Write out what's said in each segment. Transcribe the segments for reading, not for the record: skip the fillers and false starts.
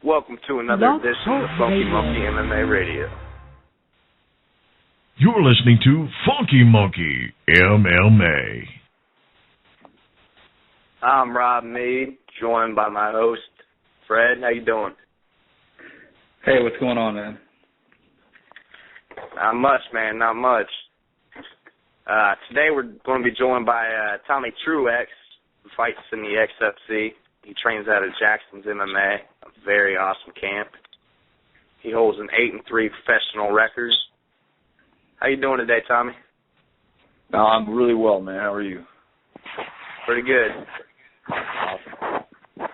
Welcome to another edition of Funky Monkey MMA Radio. You're listening to Funky Monkey MMA. I'm Rob Mead, joined by my host, Fred. How you doing? Hey, what's going on, man? Not much, man, not much. Today we're going to be joined by Tommy Truex, who fights in the XFC. He trains out of Jackson's MMA, a very awesome camp. He holds an 8-3 professional record. How you doing today, Tommy? I'm really well, man. How are you? Pretty good. Awesome.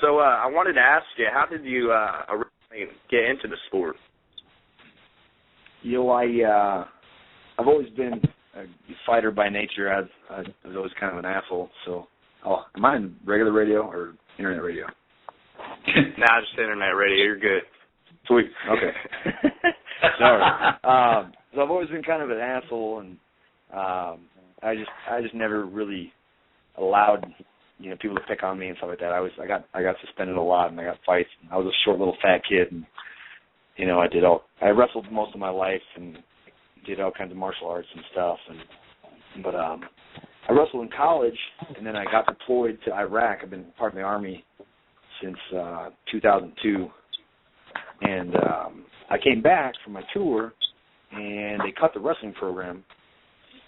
So I wanted to ask you, how did you originally get into the sport? You know, I've always been a fighter by nature. I was always kind of an asshole. So, am I on regular radio or internet radio? Nah, just internet radio. You're good. Sweet. Okay. Sorry. So I've always been kind of an asshole, and I just never really allowed people to pick on me and stuff like that. I got suspended a lot, and I got fights. And I was a short little fat kid, and I wrestled most of my life and did all kinds of martial arts and stuff, but I wrestled in college, and then I got deployed to Iraq. I've been part of the Army since 2002, and I came back from my tour, and they cut the wrestling program,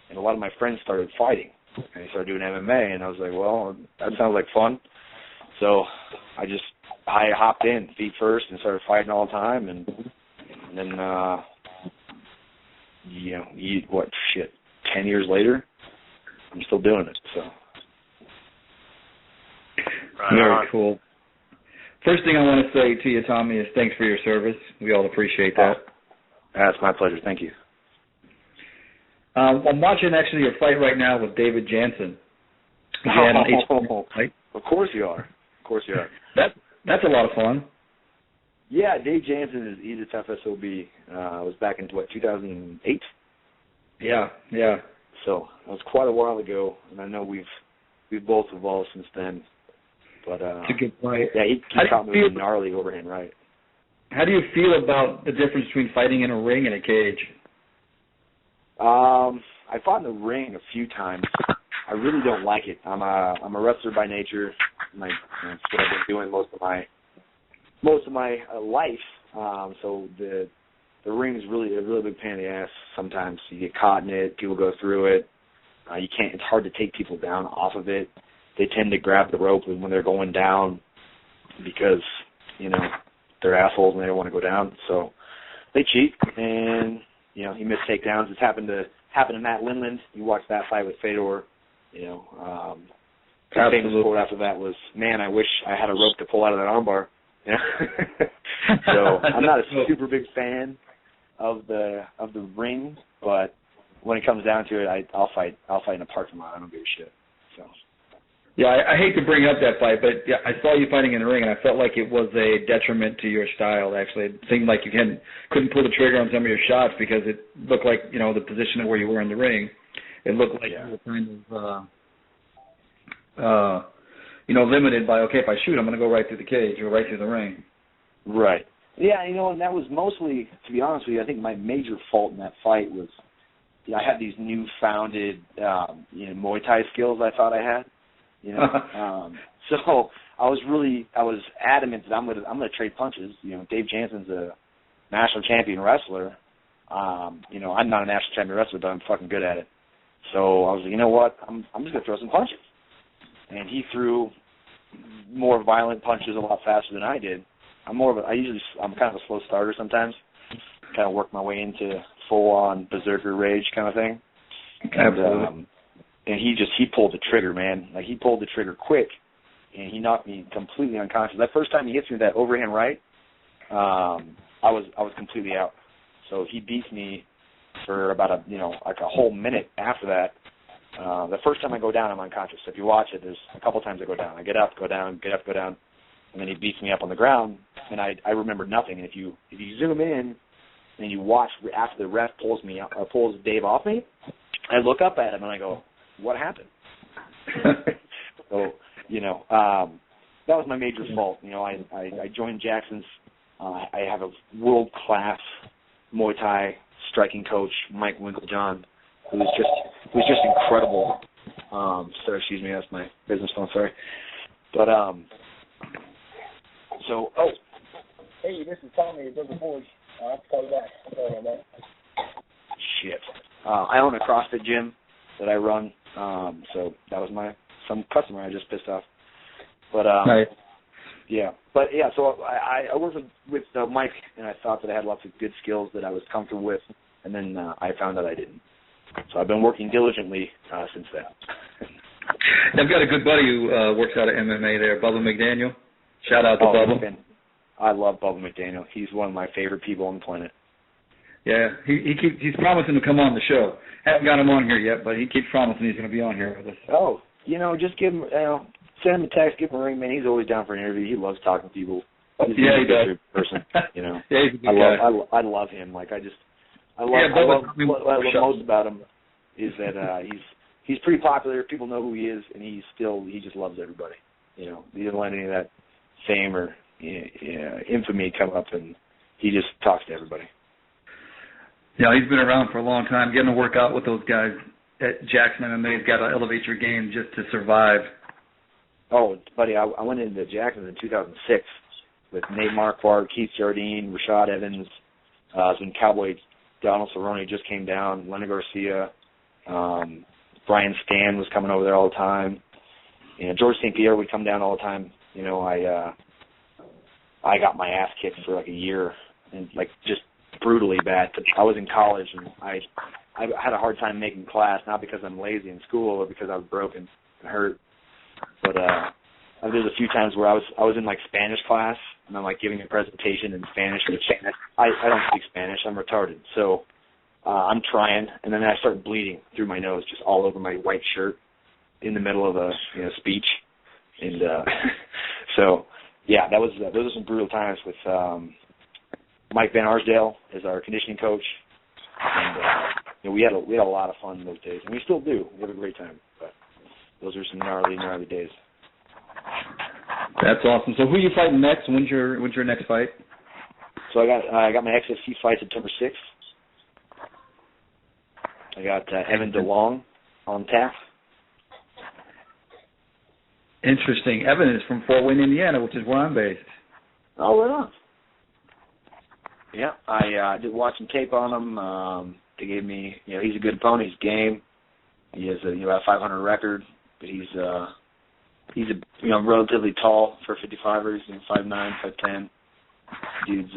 and a lot of my friends started fighting, and they started doing MMA, and I was like, well, that sounds like fun. So I hopped in feet first and started fighting all the time, and then 10 years later, I'm still doing it. So very cool. First thing I want to say to you, Tommy, is thanks for your service. We all appreciate that. That's my pleasure. Thank you. I'm watching actually your fight right now with David Jansen. Of course you are. Of course you are. That's a lot of fun. Yeah, Dave Jansen he's a tough SOB. It was back in 2008. Yeah. So it was quite a while ago, and I know we've both evolved since then. But it's a good fight. Yeah, he caught me with a gnarly overhand right. How do you feel about the difference between fighting in a ring and a cage? I fought in the ring a few times. I really don't like it. I'm a wrestler by nature. That's what I've been doing most of my life. So the ring is really a really big pain in the ass. Sometimes you get caught in it. People go through it. You can't. It's hard to take people down off of it. They tend to grab the rope when they're going down because they're assholes and they don't want to go down. So they cheat and you miss takedowns. It's happened to Matt Lindland. You watched that fight with Fedor. The famous quote after that was, "Man, I wish I had a rope to pull out of that armbar." So I'm not a super big fan of the ring, but when it comes down to it, I'll fight in a parking lot. I don't give a shit. So. Yeah, I hate to bring up that fight, but yeah, I saw you fighting in the ring, and I felt like it was a detriment to your style, actually. It seemed like you couldn't pull the trigger on some of your shots because it looked like, the position of where you were in the ring. It looked like you were kind of, limited by, okay, if I shoot, I'm going to go right through the cage or right through the ring. Right. Yeah, and that was mostly, to be honest with you, I think my major fault in that fight was I had these newfounded, Muay Thai skills I thought I had. So I was adamant that I'm gonna trade punches. Dave Jansen's a national champion wrestler. I'm not a national champion wrestler, but I'm fucking good at it. So I was like, you know what? I'm just gonna throw some punches. And he threw more violent punches a lot faster than I did. I'm kind of a slow starter sometimes. Kind of work my way into full on berserker rage kind of thing. And he pulled the trigger, man. Like, he pulled the trigger quick, and he knocked me completely unconscious. That first time he hits me with that overhand right, I was completely out. So he beats me for about a whole minute after that. The first time I go down, I'm unconscious. So if you watch it, there's a couple times I go down. I get up, go down, get up, go down, and then he beats me up on the ground, and I remember nothing. And if you zoom in and you watch after the ref pulls Dave off me, I look up at him and I go, what happened? So, was my major fault. You know, I joined Jackson's. I have a world-class Muay Thai striking coach, Mike Winklejohn, who's just incredible. Sorry, excuse me, that's my business phone. Sorry, but so hey, this is Tommy at Brother Boys. I have to call you back. Sorry about that. Shit. I own a CrossFit gym that I run. So that was some customer I just pissed off. But Right. yeah. But yeah, so I worked with Mike, and I thought that I had lots of good skills that I was comfortable with, and then I found out I didn't. So I've been working diligently since then. I've got a good buddy who works out of MMA there, Bubba McDaniel. Shout out to Bubba. I love Bubba McDaniel. He's one of my favorite people on the planet. Yeah, he's promising to come on the show. Haven't got him on here yet, but he keeps promising he's going to be on here with us. Oh, just give him, send him a text, give him a ring, man. He's always down for an interview. He loves talking to people. He's he a good person, yeah, he's a good guy. guy. I love him. Like what I love most about him is that he's pretty popular. People know who he is, and he just loves everybody. He doesn't let any of that fame or infamy come up, and he just talks to everybody. Yeah, he's been around for a long time. Getting to work out with those guys at Jackson MMA's got to elevate your game just to survive. Oh, buddy, I went into Jackson in 2006 with Nate Marquardt, Keith Jardine, Rashad Evans, some Cowboy Donald Cerrone just came down, Lenny Garcia, Brian Stan was coming over there all the time. George St. Pierre would come down all the time. I got my ass kicked for like a year, and like just brutally bad. I was in college, and I had a hard time making class, not because I'm lazy in school or because I was broken and hurt, but there's a few times where I was in like Spanish class, and I'm like giving a presentation in Spanish, which I don't speak Spanish. I'm retarded, so I'm trying, and then I start bleeding through my nose, just all over my white shirt in the middle of a speech, and so yeah, those are some brutal times with Mike Van Arsdale is our conditioning coach, and we had a lot of fun those days, and we still do. We have a great time, but those are some gnarly days. That's awesome. So who are you fighting next? When's your next fight? So I got my XFC fight September 6th. I got Evan DeLong on tap. Interesting. Evan is from Fort Wayne, Indiana, which is where I'm based. Oh, right on. Yeah, I did watch some tape on him. They gave me, he's a good opponent. He's game. He has a 500 record, but he's relatively tall for 55ers. 5'9", 5'10". Dude's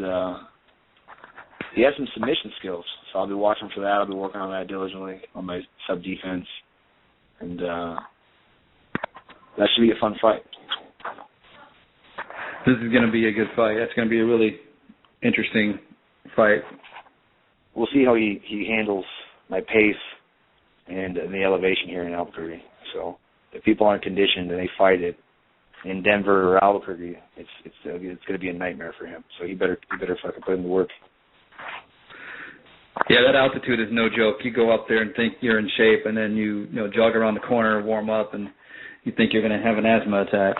he has some submission skills, so I'll be watching for that. I'll be working on that diligently on my sub defense, and that should be a fun fight. This is going to be a good fight. That's going to be a really interesting fight. We'll see how he handles my pace and the elevation here in Albuquerque. So if people aren't conditioned and they fight it in Denver or Albuquerque, it's going to be a nightmare for him. So he better fucking put in the work. Yeah, that altitude is no joke. You go up there and think you're in shape, and then you jog around the corner, warm up, and you think you're going to have an asthma attack.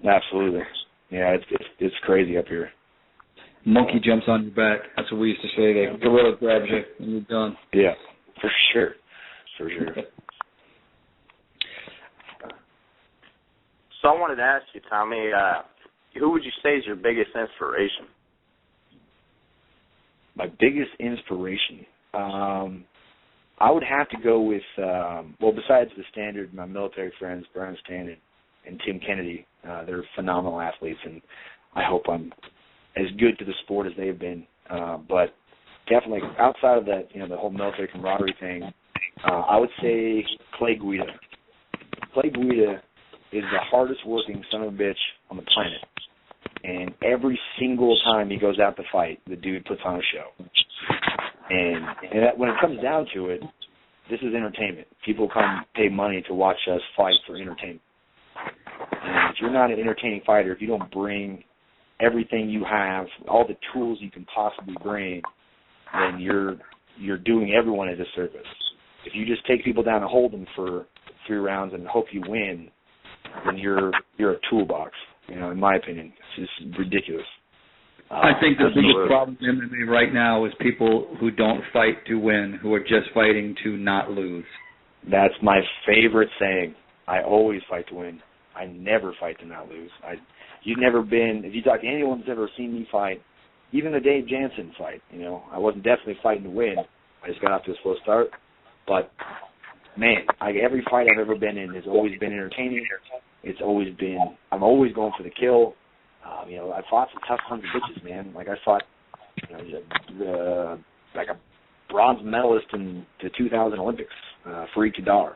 Absolutely. Yeah, it's crazy up here. Monkey jumps on your back. That's what we used to say. The gorilla grabs you and you're done. Yeah, for sure. For sure. So I wanted to ask you, Tommy, who would you say is your biggest inspiration? My biggest inspiration? I would have to go with, besides the standard, my military friends, Brian Stan and Tim Kennedy. They're phenomenal athletes, and I hope I'm as good to the sport as they've been. But definitely outside of that, the whole military camaraderie thing, I would say Clay Guida. Clay Guida is the hardest working son of a bitch on the planet. And every single time he goes out to fight, the dude puts on a show. And that, when it comes down to it, this is entertainment. People come pay money to watch us fight for entertainment. And if you're not an entertaining fighter, if you don't bring everything you have, all the tools you can possibly bring, then you're doing everyone a disservice. If you just take people down and hold them for 3 rounds and hope you win, then you're a toolbox. in my opinion. It's just ridiculous. I think the biggest problem in MMA right now is people who don't fight to win, who are just fighting to not lose. That's my favorite saying. I always fight to win. I never fight to not lose. If you talk to anyone who's ever seen me fight, even the Dave Jansen fight, I wasn't definitely fighting to win. I just got off to a slow start. But, man, every fight I've ever been in has always been entertaining. I'm always going for the kill. I fought some tough sons of bitches, man. Like I fought, like a bronze medalist in the 2000 Olympics, Farid Kadar.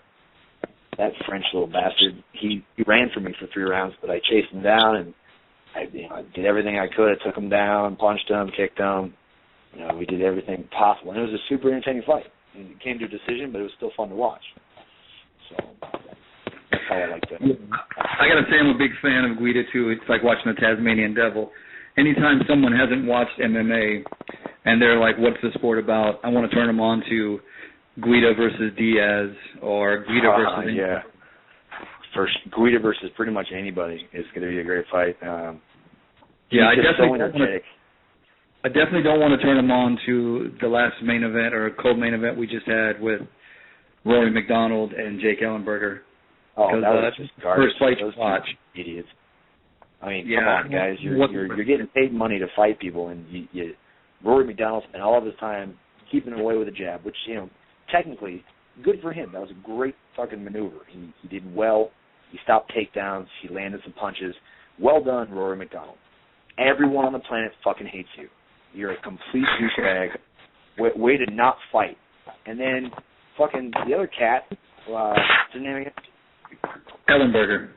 That French little bastard. He ran for me for 3 rounds, but I chased him down and I did everything I could. I took him down, punched him, kicked him. We did everything possible, and it was a super entertaining fight. And it came to a decision, but it was still fun to watch. So that's how I like that. I got to say I'm a big fan of Guida, too. It's like watching the Tasmanian Devil. Anytime someone hasn't watched MMA and they're like, what's the sport about, I want to turn them on to Guida versus Diaz or Guida versus... Yeah. First, Guida versus pretty much anybody is going to be a great fight. I definitely don't want to turn them on to the last main event or co-main event we just had with Rory MacDonald and Jake Ellenberger. Oh, that was just garbage. First fight to watch. Idiots. I mean, come on, guys. You're getting paid money to fight people, and Rory MacDonald spent all of his time keeping away with a jab, which, technically, good for him. That was a great fucking maneuver. He did well. He stopped takedowns. He landed some punches. Well done, Rory MacDonald. Everyone on the planet fucking hates you. You're a complete douchebag. Way to not fight. And then fucking the other cat, what's his name again? Ellenberger.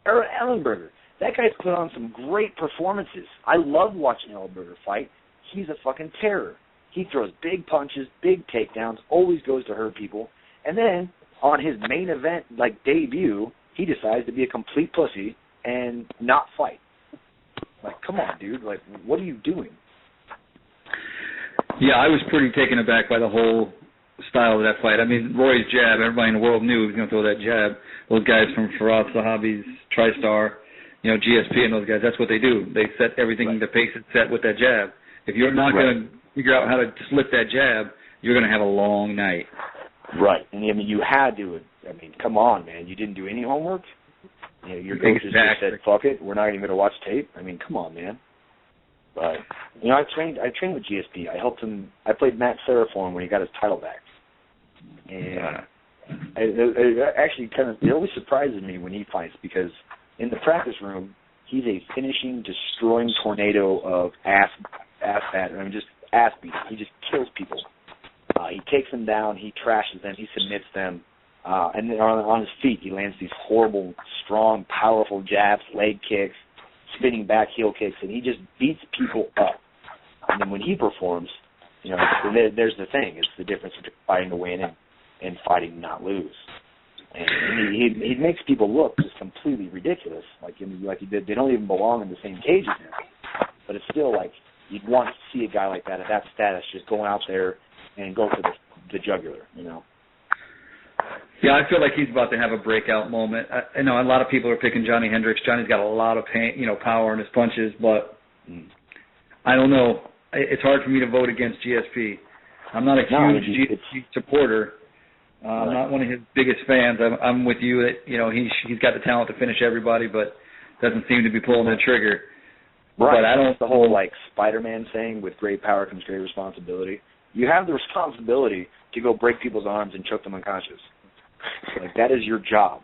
Ellenberger. That guy's put on some great performances. I love watching Ellenberger fight. He's a fucking terror. He throws big punches, big takedowns, always goes to hurt people. And then on his main event, debut, he decides to be a complete pussy and not fight. Come on, dude. What are you doing? Yeah, I was pretty taken aback by the whole style of that fight. I mean, Roy's jab, everybody in the world knew he was going to throw that jab. Those guys from Faraz Sahabi's TriStar, GSP and those guys, that's what they do. They set everything, the pace is set with that jab. If you're not going to figure out how to slip that jab, you're going to have a long night. Right. And, you had to. Come on, man. You didn't do any homework? Your coaches just said, fuck it, we're not even going to watch tape? Come on, man. But, I trained with GSP. I helped him. I played Matt Serra for him when he got his title back. And it actually it always surprises me when he fights because in the practice room, he's a finishing, destroying tornado of ass batter. Just ass beating. He just kills people. He takes them down. He trashes them. He submits them. And then on his feet, he lands these horrible, strong, powerful jabs, leg kicks, spinning back heel kicks, and he just beats people up. And then when he performs, there's the thing. It's the difference between fighting to win and fighting to not lose. And he makes people look just completely ridiculous. They don't even belong in the same cage as him. But it's still you'd want to see a guy like that at that status just going out there and go for the jugular, Yeah, I feel like he's about to have a breakout moment. I know a lot of people are picking Johnny Hendricks. Johnny's got a lot of power in his punches, but I don't know. It's hard for me to vote against GSP. I'm not a huge GSP supporter. I'm not one of his biggest fans. I'm with you that he's got the talent to finish everybody, but doesn't seem to be pulling the trigger. Right. But I don't. The whole Spider-Man saying, with great power comes great responsibility. You have the responsibility to go break people's arms and choke them unconscious. That is your job.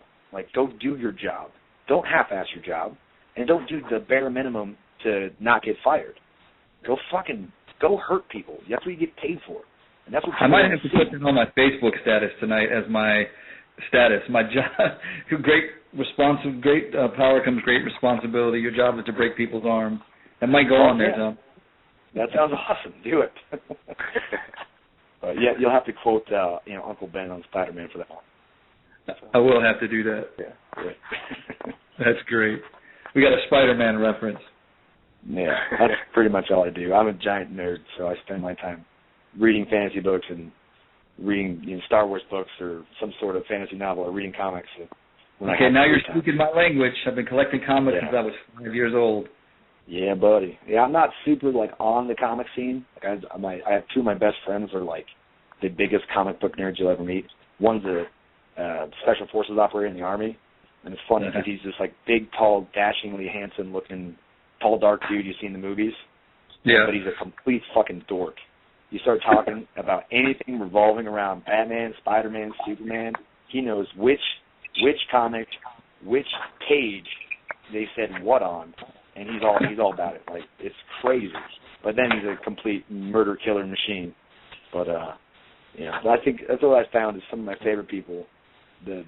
Go do your job. Don't half-ass your job, and don't do the bare minimum to not get fired. Go hurt people. That's what you get paid for. And that's what I might have to put that on my Facebook status tonight as my status. My job, great power comes great responsibility. Your job is to break people's arms. That might go on there, Tom. That sounds awesome. Do it. You'll have to quote Uncle Ben on Spider-Man for that one. I will have to do that. Yeah. That's great. We got a Spider-Man reference. Yeah, that's pretty much all I do. I'm a giant nerd, so I spend my time reading fantasy books and reading Star Wars books or some sort of fantasy novel or reading comics. So Okay, now you're speaking my language. I've been collecting comics since I was 5 years old. Yeah, buddy. Yeah, I'm not super like on the comic scene. Like I have two of my best friends are like the biggest comic book nerds you'll ever meet. One's a special forces operator in the Army, and it's funny because he's this like big, tall, dashingly handsome-looking, tall, dark dude you see in the movies. Yeah. But he's a complete fucking dork. You start talking about anything revolving around Batman, Spider-Man, Superman, he knows which comic, which page they said what on, and he's all about it. Like, it's crazy. But then he's a complete murder killer machine. But I think that's what I found is some of my favorite people. The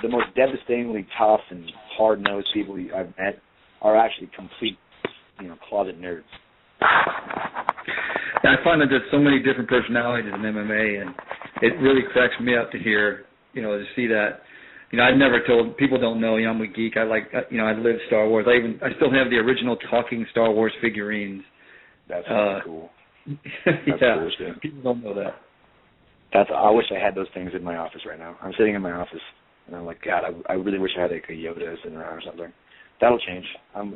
most devastatingly tough and hard-nosed people I've met are actually complete, closet nerds. I find that there's so many different personalities in MMA, and it really cracks me up to hear, to see that. I've never told people don't know. I'm a geek. I like, I live Star Wars. I still have the original talking Star Wars figurines. That's cool. That's cool shit. People don't know that. I wish I had those things in my office right now. I'm sitting in my office, and I'm like, God, I really wish I had like a Yoda sitting around or something. That'll change.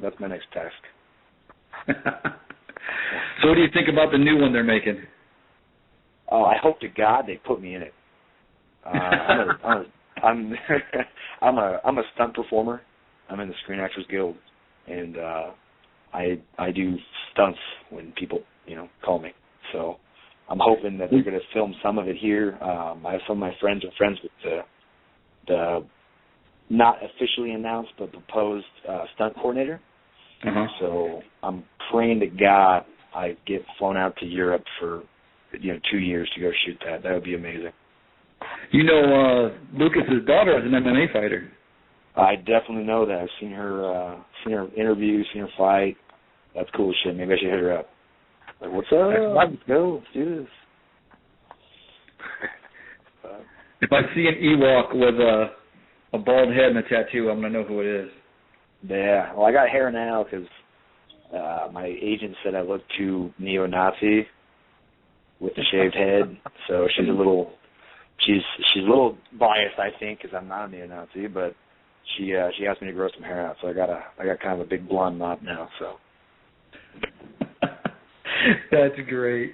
That's my next task. So what do you think about the new one they're making? Oh, I hope to God they put me in it. I'm a stunt performer. I'm in the Screen Actors Guild, and I do stunts when people call me. So I'm hoping that they're going to film some of it here. I have some of my friends are friends with the not officially announced but proposed stunt coordinator. So I'm praying to God I get flown out to Europe for 2 years to go shoot that. That would be amazing. Lucas's daughter is an MMA fighter. I definitely know that. I've seen her interview, seen her fight. That's cool as shit. Maybe I should hit her up. Like, what's up? Let's go. Let's do this. If I see an Ewok with a bald head and a tattoo, I'm going to know who it is. Yeah. Well, I got hair now because my agent said I look too neo-Nazi with the shaved head. So she's a little biased, I think, because I'm not a neo-Nazi. But she asked me to grow some hair out, so I got kind of a big blonde mop now. So that's great.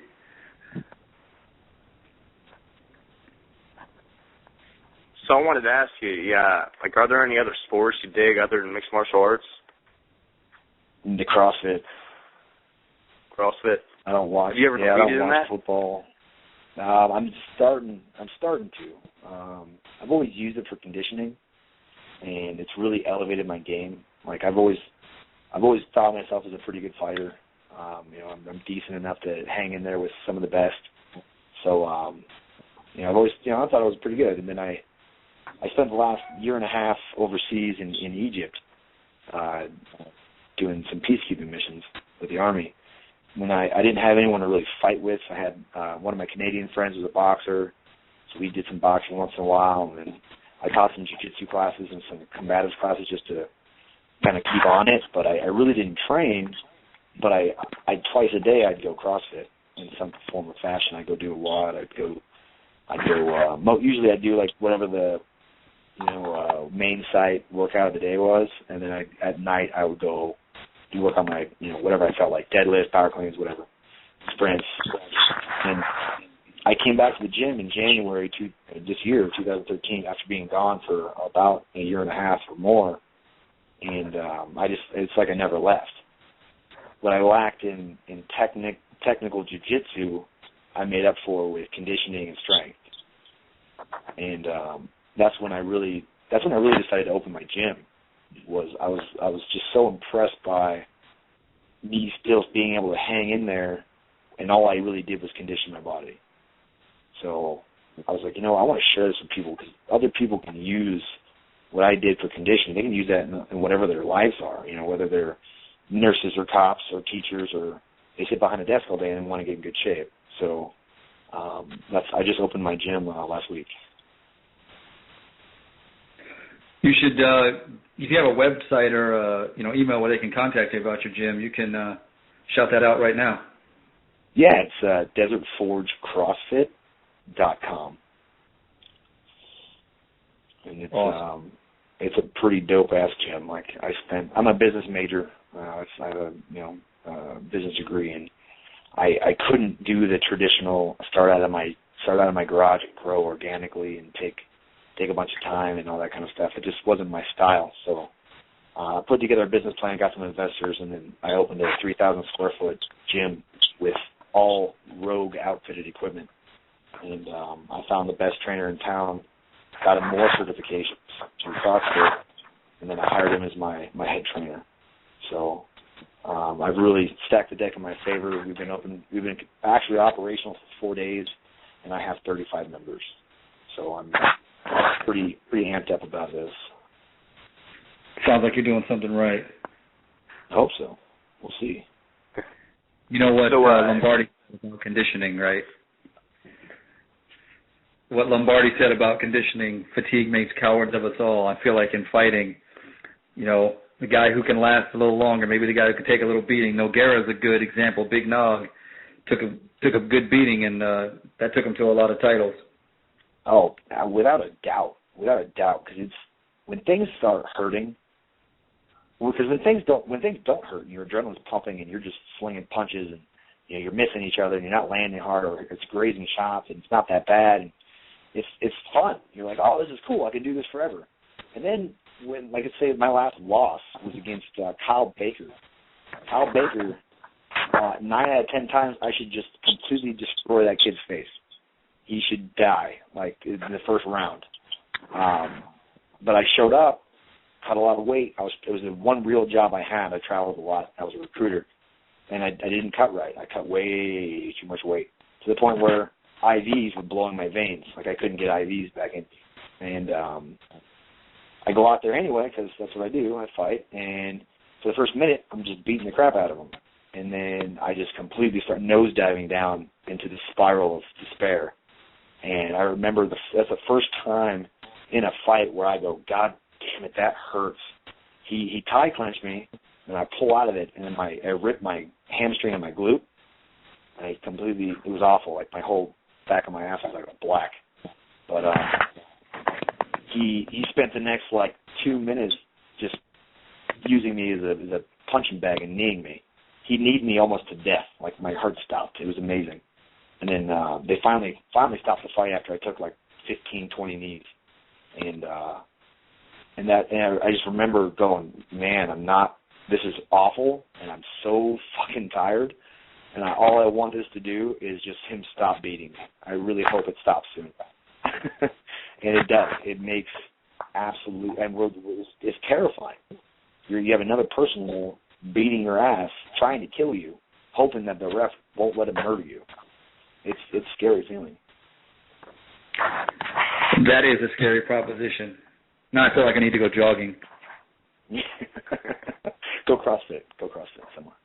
So I wanted to ask you, are there any other sports you dig other than mixed martial arts? The CrossFit. CrossFit. I don't watch. Have you ever competed in that? Football. I'm starting to. I've always used it for conditioning, and it's really elevated my game. Like I've always thought of myself as a pretty good fighter. I'm decent enough to hang in there with some of the best. So I've always I thought I was pretty good, and then I spent the last year and a half overseas in Egypt doing some peacekeeping missions with the Army. When I didn't have anyone to really fight with, I had one of my Canadian friends was a boxer, so we did some boxing once in a while, and then I taught some jiu-jitsu classes and some combatives classes just to kind of keep on it, but I really didn't train, but I twice a day I'd go CrossFit in some form or fashion. I'd go do a WOD, usually I'd do like whatever the main site workout of the day was, and then at night I would go do work on my whatever I felt like, deadlift, power cleans, whatever, sprints. And I came back to the gym in January this year, 2013, after being gone for about a year and a half or more, and it's like I never left. What I lacked in technical jiu-jitsu, I made up for with conditioning and strength. And that's when I really decided to open my gym. I was just so impressed by me still being able to hang in there, and all I really did was condition my body. So I was like, I want to share this with people because other people can use what I did for conditioning. They can use that in whatever their lives are, whether they're nurses or cops or teachers or they sit behind a desk all day and want to get in good shape. So I just opened my gym last week. You should, if you have a website or email where they can contact you about your gym, you can shout that out right now. Yeah, it's desertforgecrossfit.com. And it's awesome. it's a pretty dope-ass gym. Like, I'm a business major. I have a, business degree, and I couldn't do the traditional start out of my garage and grow organically and take a bunch of time and all that kind of stuff. It just wasn't my style. So I put together a business plan, got some investors, and then I opened a 3,000 square foot gym with all Rogue outfitted equipment. And I found the best trainer in town, got him more certifications through CrossFit, and then I hired him as my head trainer. So I've really stacked the deck in my favor. We've been actually operational for 4 days, and I have 35 members. So I'm pretty amped up about this. Sounds like you're doing something right. I hope so. We'll see. You know what Lombardi said about conditioning, right? What Lombardi said about conditioning, fatigue makes cowards of us all. I feel like in fighting, the guy who can last a little longer, maybe the guy who can take a little beating. Nogueira's a good example. Big Nog took a good beating, and that took him to a lot of titles. Oh, without a doubt, because it's when things start hurting. Because when things don't hurt, and your adrenaline's pumping, and you're just slinging punches, and you're missing each other, and you're not landing hard, or it's grazing shots, and it's not that bad, and it's fun. You're like, oh, this is cool. I can do this forever. And then when, like I say, my last loss was against Kyle Baker. Kyle Baker, 9 out of 10 times, I should just completely destroy that kid's face. He should die, like, in the first round. But I showed up, cut a lot of weight. It was the one real job I had. I traveled a lot. I was a recruiter. And I didn't cut right. I cut way too much weight to the point where IVs were blowing my veins. Like, I couldn't get IVs back in. And I go out there anyway because that's what I do. I fight. And for the first minute, I'm just beating the crap out of them. And then I just completely start nosediving down into the spiral of despair. And I remember that's the first time in a fight where I go, God damn it, that hurts. He tie clenched me, and I pull out of it, and then I ripped my hamstring and my glute. And it was awful. Like, my whole back of my ass was like black. But he spent the next 2 minutes just using me as a punching bag and kneeing me. He kneed me almost to death. Like, my heart stopped. It was amazing. And then they finally stopped the fight after I took 15, 20 knees. And I just remember going, man, this is awful, and I'm so fucking tired. And all I want this to do is just him stop beating me. I really hope it stops soon. And it does. It makes absolute, and it's terrifying. You have another person there beating your ass, trying to kill you, hoping that the ref won't let him murder you. It's a scary feeling. That is a scary proposition. Now I feel like I need to go jogging. Go CrossFit somewhere.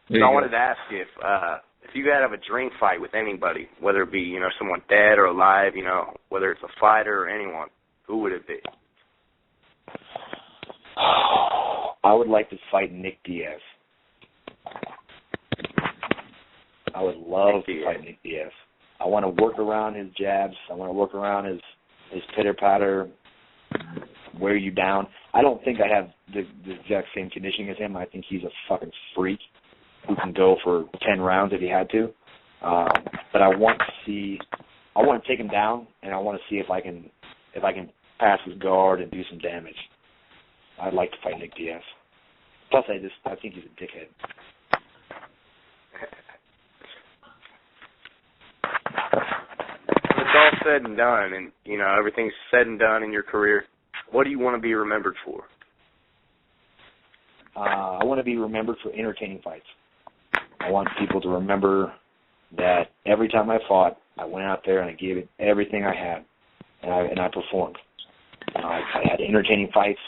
So I wanted to ask you if you had to have a dream fight with anybody, whether it be someone dead or alive, whether it's a fighter or anyone, who would it be? I would like to fight Nick Diaz. I would love to fight Nick Diaz. I want to work around his jabs. I want to work around his pitter-patter, wear you down. I don't think I have the exact same conditioning as him. I think he's a fucking freak who can go for 10 rounds if he had to. But I want to take him down, and I want to see if I can pass his guard and do some damage. I'd like to fight Nick Diaz. Plus, I think he's a dickhead. When it's all said and done, and everything's said and done in your career, what do you want to be remembered for? I want to be remembered for entertaining fights. I want people to remember that every time I fought, I went out there and I gave it everything I had, and I performed. I had entertaining fights.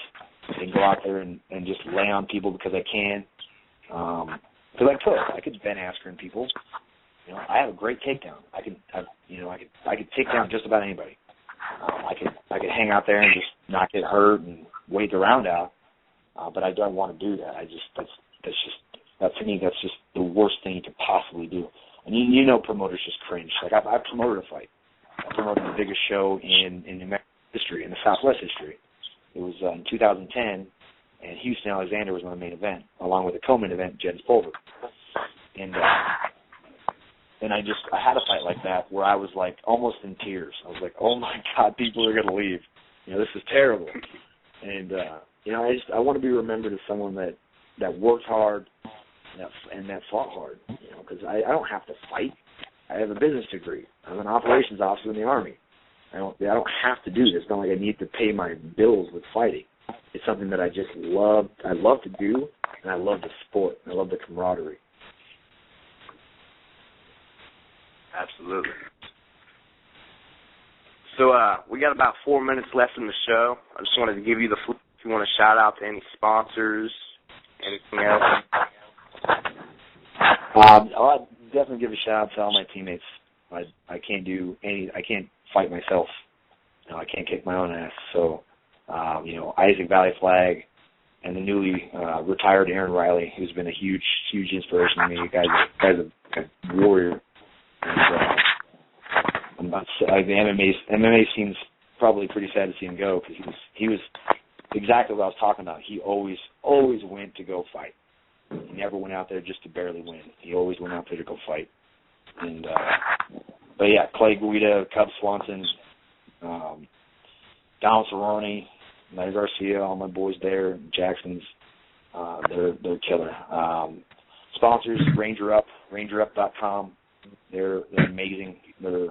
I can go out there and just lay on people because I can. Because I could Ben Askren people. I have a great takedown. I could take down just about anybody. I could hang out there and just not get hurt and wait the round out. But I don't want to do that. To me, that's just the worst thing you could possibly do. And promoters just cringe. Like, I've promoted a fight. I promoted the biggest show in New Mexico history, in the Southwest history. It was in 2010, and Houston Alexander was my main event, along with a co-main event, Jens Pulver. And I had a fight like that where I was like almost in tears. I was like, oh my God, people are going to leave. This is terrible. And, I want to be remembered as someone that worked hard and that fought hard, because I don't have to fight. I have a business degree. I'm an operations officer in the Army. I don't have to do this. It's not like I need to pay my bills with fighting. It's something that I just love. I love to do, and I love the sport. I love the camaraderie. Absolutely. So we got about 4 minutes left in the show. I just wanted to give you the floor if you want to shout out to any sponsors, anything else. I'll definitely give a shout out to all my teammates. I can't fight myself. I can't kick my own ass. So, Isaac Valley Flag and the newly retired Aaron Riley, who's been a huge, huge inspiration to me. Guy's a warrior. And, the MMA scene's probably pretty sad to see him go, because he was exactly what I was talking about. He always went to go fight. He never went out there just to barely win. He always went out there to go fight. And but yeah, Clay Guida, Cub Swanson, Donald Cerrone, Larry Garcia, all my boys there, Jackson's, they're killer. Sponsors, RangerUp.com. They're amazing. They're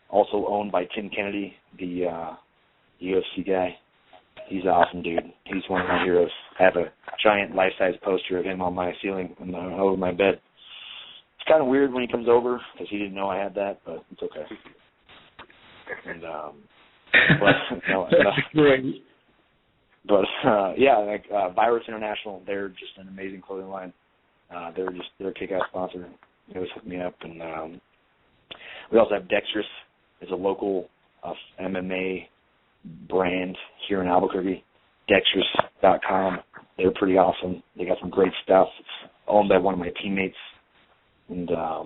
also owned by Tim Kennedy, the UFC guy. He's an awesome dude. He's one of my heroes. I have a giant life-size poster of him on my ceiling over my bed. It's kind of weird when he comes over, because he didn't know I had that, but it's okay. And Virus International, they're just an amazing clothing line. They're a kick-ass sponsor. They always hook me up. And we also have Dexterous, is a local MMA brand here in Albuquerque. Dexterous.com. They're pretty awesome. They got some great stuff. It's owned by one of my teammates. And I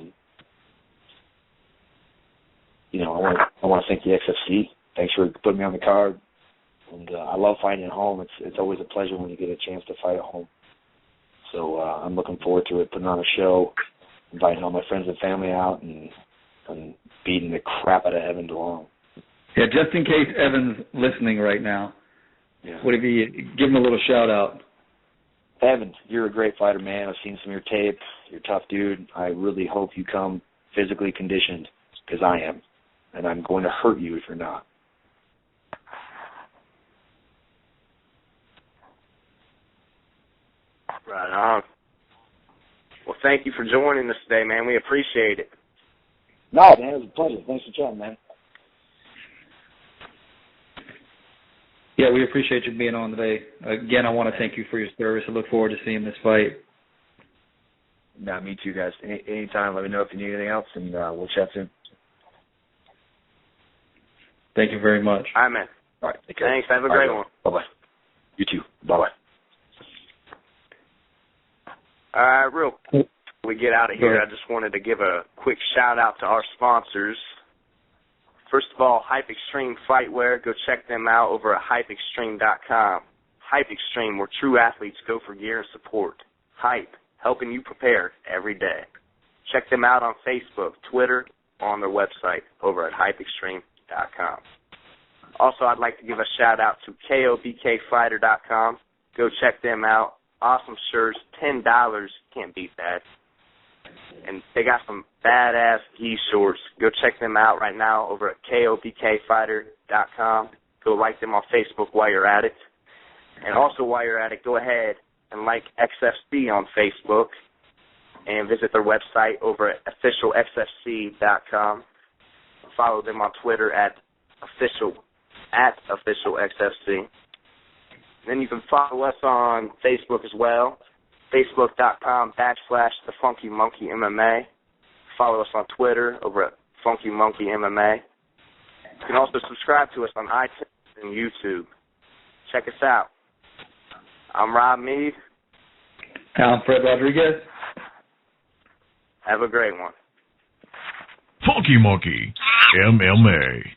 want to thank the XFC. Thanks for putting me on the card. And I love fighting at home. It's always a pleasure when you get a chance to fight at home. So I'm looking forward to it, putting on a show, inviting all my friends and family out, and beating the crap out of Evan DeLong. Yeah, just in case Evan's listening right now, yeah. What if you give him a little shout-out? Evan, you're a great fighter, man. I've seen some of your tape. You're a tough dude. I really hope you come physically conditioned, because I am. And I'm going to hurt you if you're not. Right on. Well, thank you for joining us today, man. We appreciate it. No, man, it was a pleasure. Thanks for chatting, man. Yeah, we appreciate you being on today. Again, I want to thank you for your service. I look forward to seeing this fight. No, me too, guys. Anytime, let me know if you need anything else, and we'll chat soon. Thank you very much. All right, man. All right, take care. Thanks. Have a great one. Bye-bye. You too. Bye-bye. All right, real quick before we get out of here, I just wanted to give a quick shout-out to our sponsors. First of all, Hype Extreme Fightwear. Go check them out over at hypeextreme.com. Hype Extreme, where true athletes go for gear and support. Hype, helping you prepare every day. Check them out on Facebook, Twitter, or on their website over at hypeextreme.com. Also, I'd like to give a shout-out to KOBKfighter.com. Go check them out. Awesome shirts, $10. Can't beat that. And they got some badass gi shorts. Go check them out right now over at KOBKfighter.com. Go like them on Facebook while you're at it. And also while you're at it, go ahead and like XFC on Facebook and visit their website over at officialxfc.com. Follow them on Twitter at officialXFC. Then you can follow us on Facebook as well, facebook.com/The Funky Monkey MMA. Follow us on Twitter over at Funky Monkey MMA. You can also subscribe to us on iTunes and YouTube. Check us out. I'm Rob Meade. I'm Fred Rodriguez. Have a great one. Funky Monkey MMA.